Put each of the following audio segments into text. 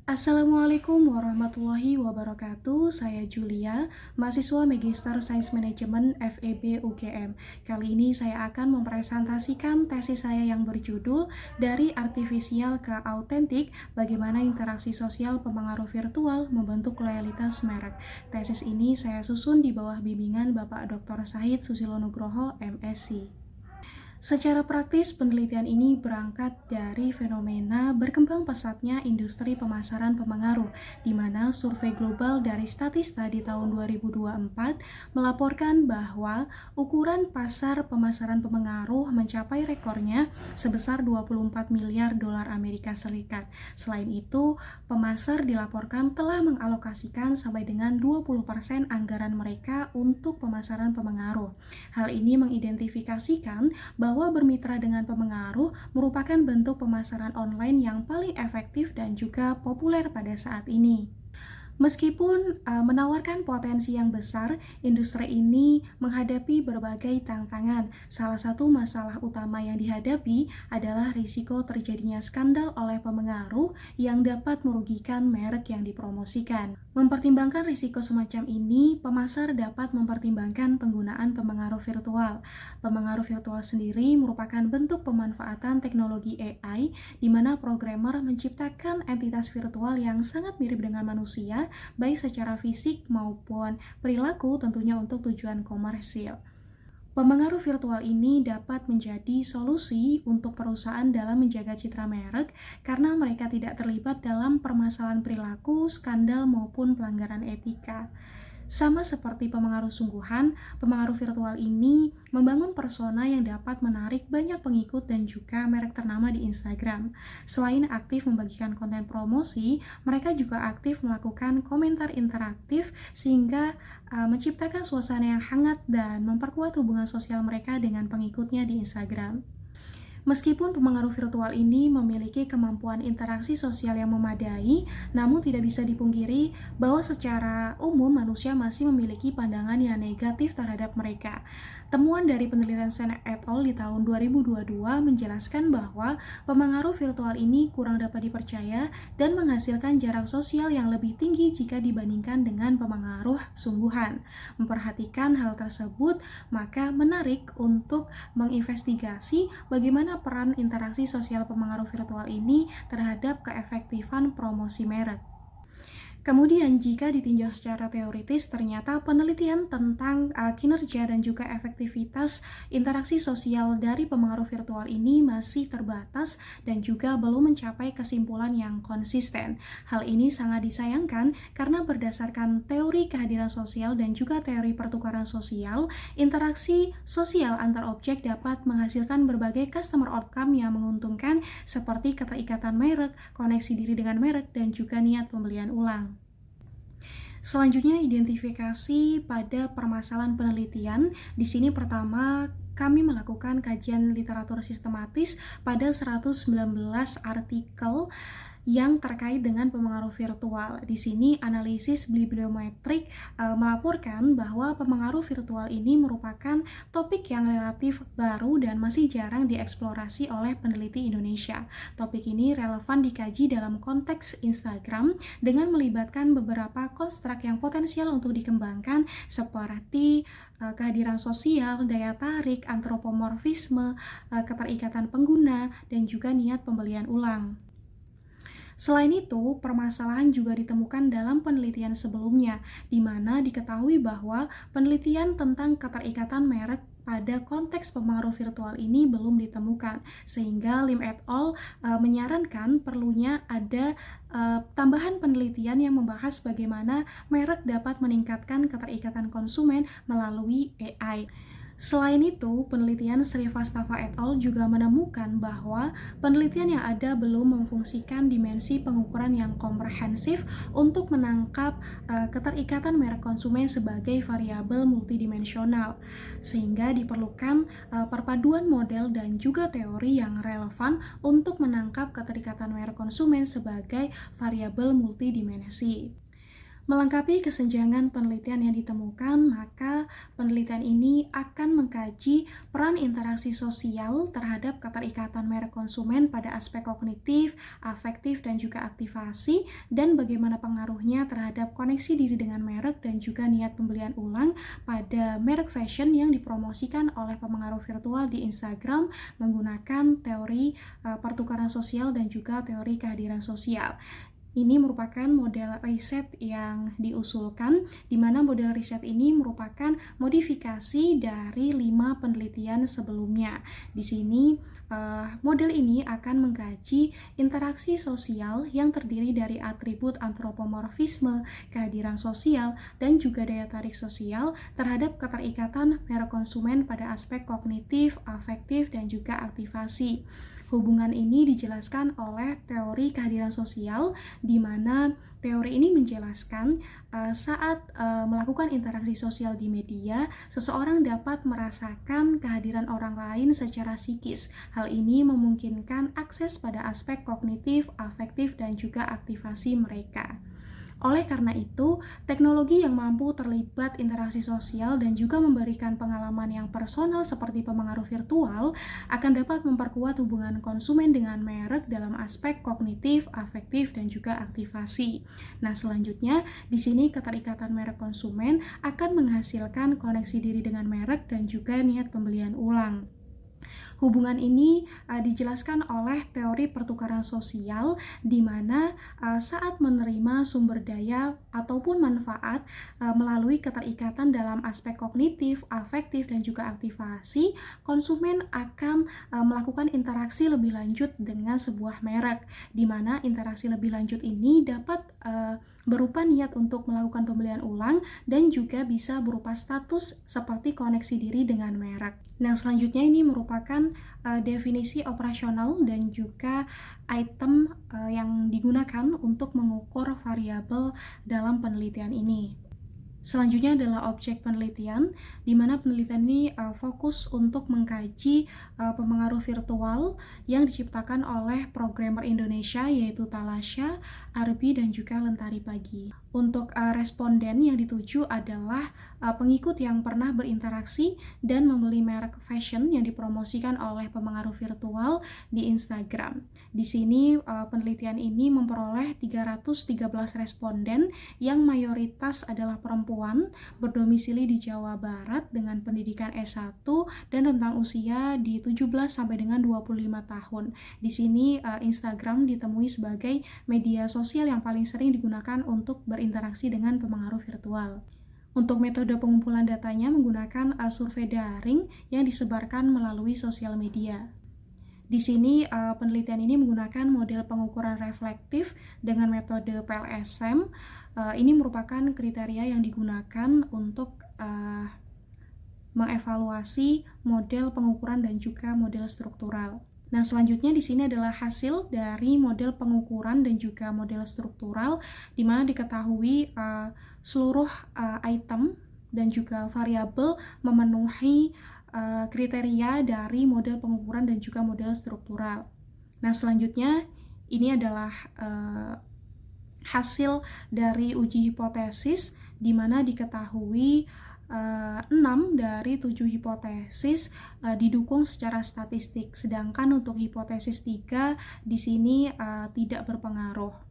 Assalamualaikum warahmatullahi wabarakatuh. Saya Julia, mahasiswa Magister Sains Manajemen FEB UGM. Kali ini saya akan mempresentasikan tesis saya yang berjudul Dari Artifisial ke Autentik, Bagaimana Interaksi Sosial Pemengaruh Virtual Membentuk Loyalitas Merek. Tesis ini saya susun di bawah bimbingan Bapak Dr. Sahid Susilo Nugroho, MSc. Secara praktis, penelitian ini berangkat dari fenomena berkembang pesatnya industri pemasaran pemengaruh, di mana survei global dari Statista di tahun 2024 melaporkan bahwa ukuran pasar pemasaran pemengaruh mencapai rekornya sebesar 24 miliar dolar Amerika Serikat. Selain itu, pemasar dilaporkan telah mengalokasikan sampai dengan 20% anggaran mereka untuk pemasaran pemengaruh. Hal ini mengidentifikasikan bahwa bermitra dengan pemengaruh merupakan bentuk pemasaran online yang paling efektif dan juga populer pada saat ini. Meskipun menawarkan potensi yang besar, industri ini menghadapi berbagai tantangan. Salah satu masalah utama yang dihadapi adalah risiko terjadinya skandal oleh pemengaruh yang dapat merugikan merek yang dipromosikan. Mempertimbangkan risiko semacam ini, pemasar dapat mempertimbangkan penggunaan pemengaruh virtual. Pemengaruh virtual sendiri merupakan bentuk pemanfaatan teknologi AI, di mana programmer menciptakan entitas virtual yang sangat mirip dengan manusia, baik secara fisik maupun perilaku, tentunya untuk tujuan komersil. Pemengaruh virtual ini dapat menjadi solusi untuk perusahaan dalam menjaga citra merek karena mereka tidak terlibat dalam permasalahan perilaku, skandal, maupun pelanggaran etika. Sama seperti pemengaruh sungguhan, pemengaruh virtual ini membangun persona yang dapat menarik banyak pengikut dan juga merek ternama di Instagram. Selain aktif membagikan konten promosi, mereka juga aktif melakukan komentar interaktif sehingga menciptakan suasana yang hangat dan memperkuat hubungan sosial mereka dengan pengikutnya di Instagram. Meskipun pemengaruh virtual ini memiliki kemampuan interaksi sosial yang memadai, namun tidak bisa dipungkiri bahwa secara umum manusia masih memiliki pandangan yang negatif terhadap mereka. Temuan dari penelitian Sen et al. Di tahun 2022 menjelaskan bahwa pemengaruh virtual ini kurang dapat dipercaya dan menghasilkan jarak sosial yang lebih tinggi jika dibandingkan dengan pemengaruh sungguhan. Memperhatikan hal tersebut, maka menarik untuk menginvestigasi bagaimana peran interaksi sosial pemengaruh virtual ini terhadap keefektifan promosi merek. Kemudian, jika ditinjau secara teoritis, ternyata penelitian tentang kinerja dan juga efektivitas interaksi sosial dari pemengaruh virtual ini masih terbatas dan juga belum mencapai kesimpulan yang konsisten. Hal ini sangat disayangkan karena berdasarkan teori kehadiran sosial dan juga teori pertukaran sosial, interaksi sosial antar objek dapat menghasilkan berbagai customer outcome yang menguntungkan seperti keterikatan merek, koneksi diri dengan merek, dan juga niat pembelian ulang. Selanjutnya, identifikasi pada permasalahan penelitian. Di sini pertama, kami melakukan kajian literatur sistematis pada 119 artikel yang terkait dengan pemengaruh virtual. Di sini analisis bibliometrik melaporkan bahwa pemengaruh virtual ini merupakan topik yang relatif baru dan masih jarang dieksplorasi oleh peneliti Indonesia. Topik ini relevan dikaji dalam konteks Instagram dengan melibatkan beberapa konstruk yang potensial untuk dikembangkan seperti kehadiran sosial, daya tarik, antropomorfisme, keterikatan pengguna, dan juga niat pembelian ulang. Selain itu, permasalahan juga ditemukan dalam penelitian sebelumnya, di mana diketahui bahwa penelitian tentang keterikatan merek pada konteks pemengaruh virtual ini belum ditemukan, sehingga Lim et al. Menyarankan perlunya ada tambahan penelitian yang membahas bagaimana merek dapat meningkatkan keterikatan konsumen melalui AI. Selain itu, penelitian Srivastava et al. Juga menemukan bahwa penelitian yang ada belum memfungsikan dimensi pengukuran yang komprehensif untuk menangkap keterikatan merek konsumen sebagai variabel multidimensional, sehingga diperlukan perpaduan model dan juga teori yang relevan untuk menangkap keterikatan merek konsumen sebagai variabel multidimensi. Melengkapi kesenjangan penelitian yang ditemukan, maka penelitian ini akan mengkaji peran interaksi sosial terhadap keterikatan merek konsumen pada aspek kognitif, afektif, dan juga aktivasi, dan bagaimana pengaruhnya terhadap koneksi diri dengan merek dan juga niat pembelian ulang pada merek fashion yang dipromosikan oleh pemengaruh virtual di Instagram menggunakan teori pertukaran sosial dan juga teori kehadiran sosial. Ini merupakan model riset yang diusulkan, di mana model riset ini merupakan modifikasi dari 5 penelitian sebelumnya. Di sini, model ini akan mengkaji interaksi sosial yang terdiri dari atribut antropomorfisme, kehadiran sosial, dan juga daya tarik sosial terhadap keterikatan merek konsumen pada aspek kognitif, afektif, dan juga aktivasi. Hubungan ini dijelaskan oleh teori kehadiran sosial, di mana teori ini menjelaskan saat melakukan interaksi sosial di media, seseorang dapat merasakan kehadiran orang lain secara psikis. Hal ini memungkinkan akses pada aspek kognitif, afektif, dan juga aktivasi mereka. Oleh karena itu, teknologi yang mampu terlibat interaksi sosial dan juga memberikan pengalaman yang personal seperti pemengaruh virtual akan dapat memperkuat hubungan konsumen dengan merek dalam aspek kognitif, afektif, dan juga aktivasi. Nah, selanjutnya di sini keterikatan merek konsumen akan menghasilkan koneksi diri dengan merek dan juga niat pembelian ulang. Hubungan ini dijelaskan oleh teori pertukaran sosial, di mana saat menerima sumber daya ataupun manfaat melalui keterikatan dalam aspek kognitif, afektif, dan juga aktivasi, konsumen akan melakukan interaksi lebih lanjut dengan sebuah merek, di mana interaksi lebih lanjut ini dapat berupa niat untuk melakukan pembelian ulang dan juga bisa berupa status seperti koneksi diri dengan merek. Nah, selanjutnya ini merupakan definisi operasional dan juga item yang digunakan untuk mengukur variabel dalam penelitian ini. Selanjutnya adalah objek penelitian, di mana penelitian ini fokus untuk mengkaji pemengaruh virtual yang diciptakan oleh programmer Indonesia yaitu Talasha, Arbi, dan juga Lentari Pagi. Untuk responden yang dituju adalah pengikut yang pernah berinteraksi dan membeli merek fashion yang dipromosikan oleh pemengaruh virtual di Instagram. Di sini penelitian ini memperoleh 313 responden yang mayoritas adalah perempuan berdomisili di Jawa Barat dengan pendidikan S1 dan rentang usia di 17 sampai dengan 25 tahun. Di sini Instagram ditemui sebagai media sosial yang paling sering digunakan untuk berinteraksi dengan pemengaruh virtual. Untuk metode pengumpulan datanya menggunakan survei daring yang disebarkan melalui sosial media. Di sini penelitian ini menggunakan model pengukuran reflektif dengan metode PLSM. Ini merupakan kriteria yang digunakan untuk mengevaluasi model pengukuran dan juga model struktural. Nah, selanjutnya di sini adalah hasil dari model pengukuran dan juga model struktural, di mana diketahui seluruh item dan juga variabel memenuhi kriteria dari model pengukuran dan juga model struktural. Nah, selanjutnya ini adalah hasil dari uji hipotesis, di mana diketahui 6 dari 7 hipotesis didukung secara statistik, sedangkan untuk hipotesis 3 di sini tidak berpengaruh.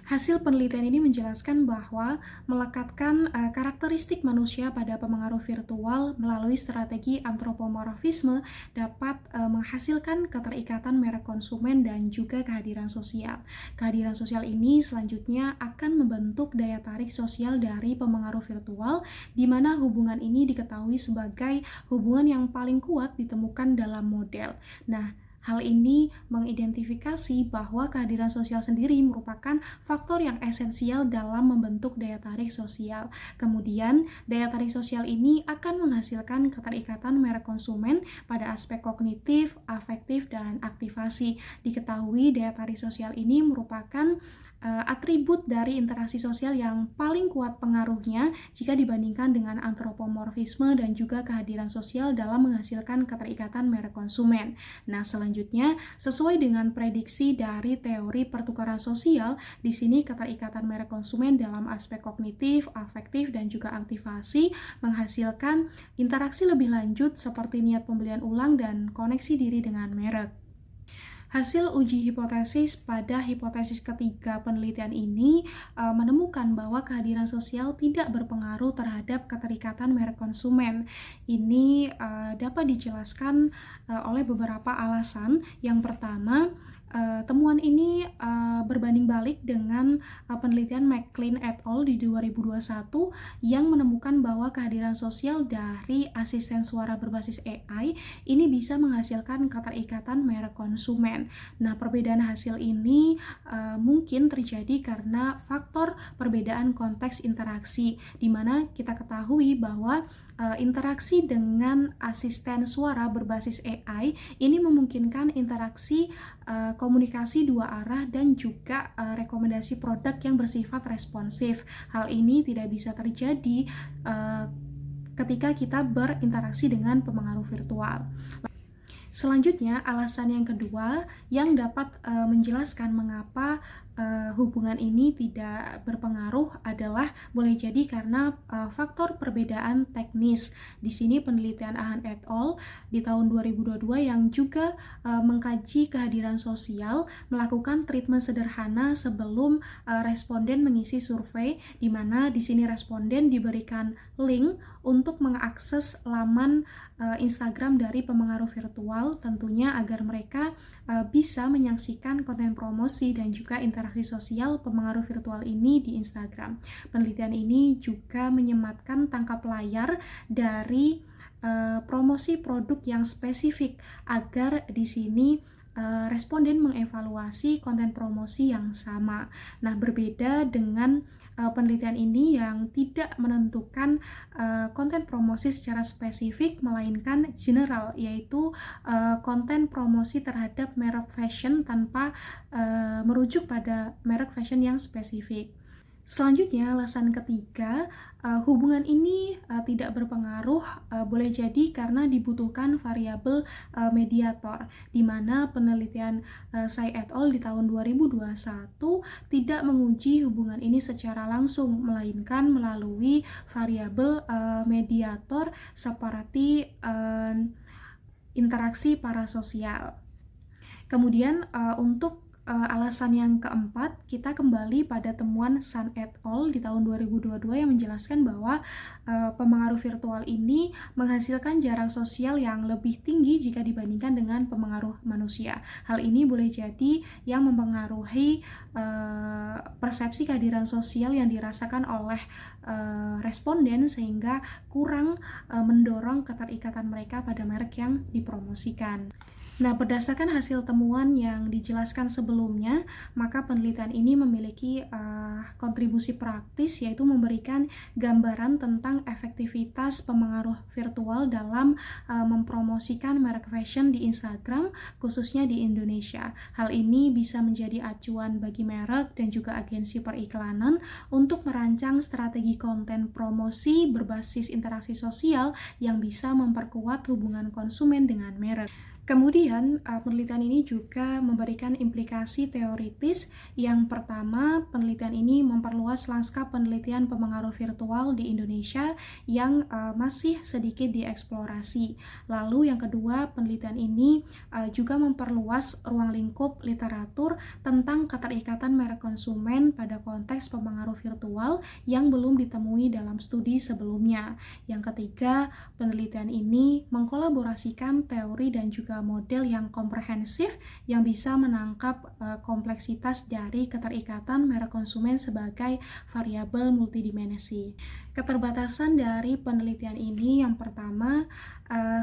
Hasil penelitian ini menjelaskan bahwa melekatkan karakteristik manusia pada pemengaruh virtual melalui strategi antropomorfisme dapat menghasilkan keterikatan merek konsumen dan juga kehadiran sosial. Kehadiran sosial ini selanjutnya akan membentuk daya tarik sosial dari pemengaruh virtual, di mana hubungan ini diketahui sebagai hubungan yang paling kuat ditemukan dalam model. Nah, hal ini mengidentifikasi bahwa kehadiran sosial sendiri merupakan faktor yang esensial dalam membentuk daya tarik sosial. Kemudian, daya tarik sosial ini akan menghasilkan keterikatan merek konsumen pada aspek kognitif, afektif, dan aktivasi. Diketahui daya tarik sosial ini merupakan atribut dari interaksi sosial yang paling kuat pengaruhnya jika dibandingkan dengan antropomorfisme dan juga kehadiran sosial dalam menghasilkan keterikatan merek konsumen. Nah, selanjutnya sesuai dengan prediksi dari teori pertukaran sosial, di sini keterikatan merek konsumen dalam aspek kognitif, afektif, dan juga aktivasi menghasilkan interaksi lebih lanjut seperti niat pembelian ulang dan koneksi diri dengan merek. Hasil uji hipotesis pada hipotesis ketiga penelitian ini menemukan bahwa kehadiran sosial tidak berpengaruh terhadap keterikatan merek konsumen. Ini dapat dijelaskan oleh beberapa alasan. Yang pertama, temuan ini berbanding balik dengan penelitian McLean et al. Di 2021 yang menemukan bahwa kehadiran sosial dari asisten suara berbasis AI ini bisa menghasilkan keterikatan merek konsumen. Nah, perbedaan hasil ini mungkin terjadi karena faktor perbedaan konteks interaksi, di mana kita ketahui bahwa interaksi dengan asisten suara berbasis AI ini memungkinkan interaksi komunikasi dua arah dan juga rekomendasi produk yang bersifat responsif. Hal ini tidak bisa terjadi ketika kita berinteraksi dengan pemengaruh virtual. Selanjutnya, alasan yang kedua yang dapat menjelaskan mengapa hubungan ini tidak berpengaruh adalah boleh jadi karena faktor perbedaan teknis. Di sini penelitian Ahan et al. Di tahun 2022 yang juga mengkaji kehadiran sosial melakukan treatment sederhana sebelum responden mengisi survei, di mana di sini responden diberikan link untuk mengakses laman Instagram dari pemengaruh virtual, tentunya agar mereka bisa menyaksikan konten promosi dan juga interaksi sosial pemengaruh virtual ini di Instagram. Penelitian ini juga menyematkan tangkap layar dari promosi produk yang spesifik agar di sini responden mengevaluasi konten promosi yang sama. Nah, berbeda dengan penelitian ini yang tidak menentukan konten promosi secara spesifik, melainkan general, yaitu konten promosi terhadap merek fashion tanpa merujuk pada merek fashion yang spesifik. Selanjutnya, alasan ketiga, hubungan ini tidak berpengaruh boleh jadi karena dibutuhkan variabel mediator, di mana penelitian Tsai et al. Di tahun 2021 tidak menguji hubungan ini secara langsung, melainkan melalui variabel mediator seperti interaksi parasosial. Kemudian untuk alasan yang keempat, kita kembali pada temuan Sun et al. Di tahun 2022 yang menjelaskan bahwa pemengaruh virtual ini menghasilkan jarak sosial yang lebih tinggi jika dibandingkan dengan pemengaruh manusia. Hal ini boleh jadi yang mempengaruhi persepsi kehadiran sosial yang dirasakan oleh responden sehingga kurang mendorong keterikatan mereka pada merek yang dipromosikan. Nah, berdasarkan hasil temuan yang dijelaskan sebelumnya, maka penelitian ini memiliki kontribusi praktis, yaitu memberikan gambaran tentang efektivitas pemengaruh virtual dalam mempromosikan merek fashion di Instagram, khususnya di Indonesia. Hal ini bisa menjadi acuan bagi merek dan juga agensi periklanan untuk merancang strategi konten promosi berbasis interaksi sosial yang bisa memperkuat hubungan konsumen dengan merek. Kemudian, penelitian ini juga memberikan implikasi teoritis. Yang pertama, penelitian ini memperluas lanskap penelitian pemengaruh virtual di Indonesia yang masih sedikit dieksplorasi. Lalu yang kedua, penelitian ini juga memperluas ruang lingkup literatur tentang keterikatan merek konsumen pada konteks pemengaruh virtual yang belum ditemui dalam studi sebelumnya. Yang ketiga, penelitian ini mengkolaborasikan teori dan juga model yang komprehensif yang bisa menangkap kompleksitas dari keterikatan merek konsumen sebagai variabel multidimensi. Keterbatasan dari penelitian ini yang pertama,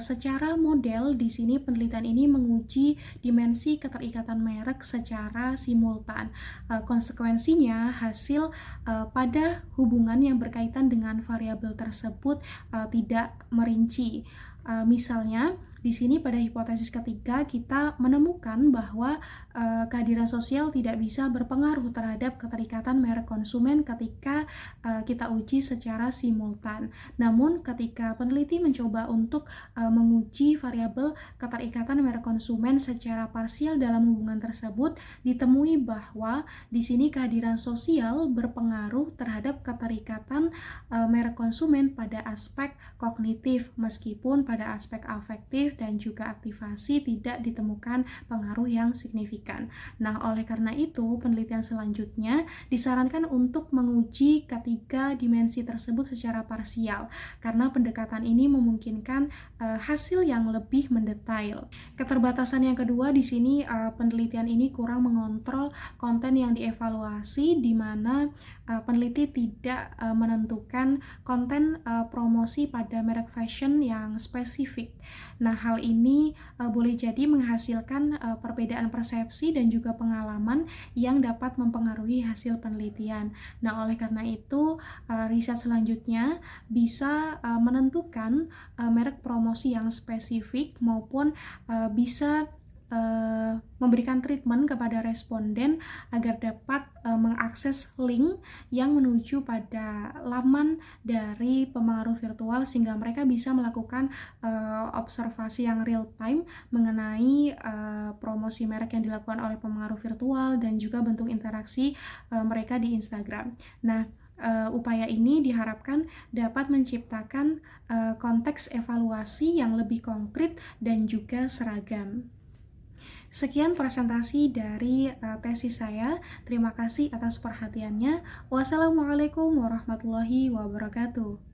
secara model di sini penelitian ini menguji dimensi keterikatan merek secara simultan. Konsekuensinya hasil pada hubungan yang berkaitan dengan variabel tersebut tidak merinci. Misalnya, Di sini pada hipotesis ketiga kita menemukan bahwa kehadiran sosial tidak bisa berpengaruh terhadap keterikatan merek konsumen ketika kita uji secara simultan. Namun ketika peneliti mencoba untuk menguji variabel keterikatan merek konsumen secara parsial dalam hubungan tersebut, ditemui bahwa di sini kehadiran sosial berpengaruh terhadap keterikatan merek konsumen pada aspek kognitif, meskipun pada aspek afektif dan juga aktivasi tidak ditemukan pengaruh yang signifikan. Nah, oleh karena itu, penelitian selanjutnya disarankan untuk menguji ketiga dimensi tersebut secara parsial, karena pendekatan ini memungkinkan hasil yang lebih mendetail. Keterbatasan yang kedua di sini, penelitian ini kurang mengontrol konten yang dievaluasi, di mana peneliti tidak menentukan konten promosi pada merek fashion yang spesifik. Nah, hal ini boleh jadi menghasilkan perbedaan persepsi dan juga pengalaman yang dapat mempengaruhi hasil penelitian. Nah, oleh karena itu, riset selanjutnya bisa menentukan merek promosi yang spesifik maupun bisa memberikan treatment kepada responden agar dapat mengakses link yang menuju pada laman dari pemengaruh virtual, sehingga mereka bisa melakukan observasi yang real time mengenai promosi merek yang dilakukan oleh pemengaruh virtual dan juga bentuk interaksi mereka di Instagram. Nah, upaya ini diharapkan dapat menciptakan konteks evaluasi yang lebih konkret dan juga seragam. Sekian presentasi dari tesis saya. Terima kasih atas perhatiannya. Wassalamualaikum warahmatullahi wabarakatuh.